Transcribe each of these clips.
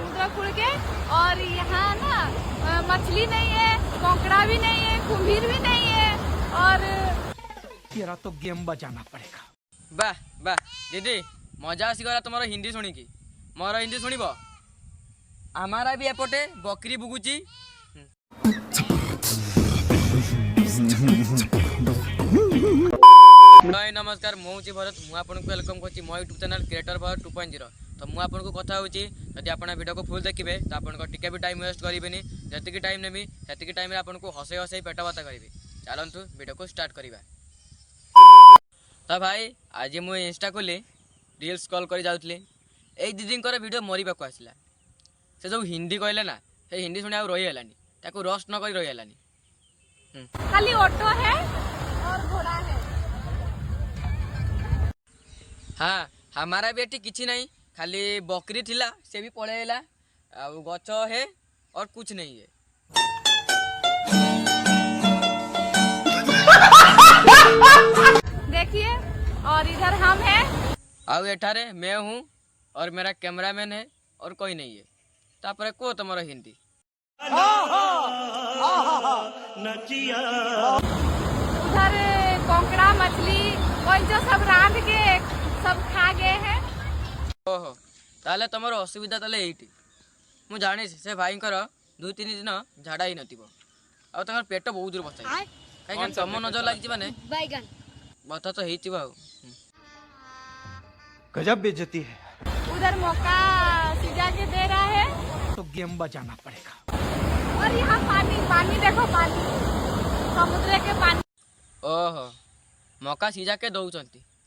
समुद्र कूल के। और यहाँ ना मछली नहीं है, कोंकड़ा भी नहीं है, कुम्भीर भी नहीं है। और तेरा तो गेम बजाना पड़ेगा। वाह वाह दीदी मजा आसीगला तुम हिंदी शुणिकी। मोर हिंदी शुणब आमारा भी एपटे बकरी बुगुची। हाय नमस्कार मुझे भरत मुझे वेलकम कर मो यूट्यूब चैनल क्रिएटर भरत 2.0। तो मुझे कथा होची जदि आप वीडियो को फुल देखिए तो आपको टिके भी टाइम वेस्ट करेंगे। जी टाइम नेबी से टाइम आपको हसई हसई पेट बाता करी। चलतु वीडियो को स्टार्ट करवा। तो भाई आज मुझे इंस्टा खोली रील्स कॉल कर जाऊँगी। एक दीदी वीडियो मरी पाक आसला। से जो हिंदी कहले ना से हिंदी शुणी रहीगलानी ताको रस्ट नक रहीगलानी। खाली ऑटो है और घोड़ा है। हाँ हमारा भी एटी किसी नहीं खाली बकरी थिला से भी पड़ेला गच है और कुछ नहीं है। देखिए और इधर हम हैं। आउ एठारे मैं हूँ और मेरा कैमरामैन है और कोई नहीं है। तापर को तुम्हारा हिंदी उधर कोंकड़ा मछली कोई जो सब रांध के सब खा गए हैं। ओहो ताले तुम असुविधा ताले एटी मु जानी से भाई 2-3 दिन झाड़ा ही नथिबो आ तंगर पेट बहुत दूर बसा कहीं तुम नजर लगी माने बैगन बता तो हेइतिबो। गजब बेइज्जती है। उधर मौका सिजा के दे रहा है। तो गेम बजाना पड़ेगा। और यहाँ पानी पानी देखो पानी समुद्र के पानी। ओहो मका सीझा के दौरान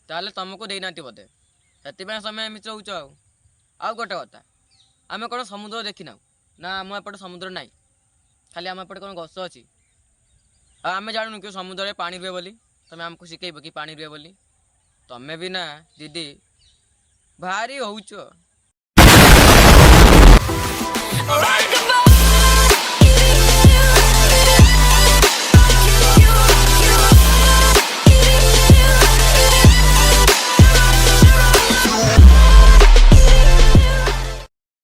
ताले तुमको देना बोधे से समय एमती रोच। आउ गोटे कथा आम कौन समुद्र देखी ना ना आम एपटे समुद्र ना खाली आम एपटे कौन गछ अच्छी आम जानू कि समुद्र में पानी रुए बोली तुम्हें आमको शिखेब कि पानी रुए बोली। तमें भी ना दीदी भारी होच।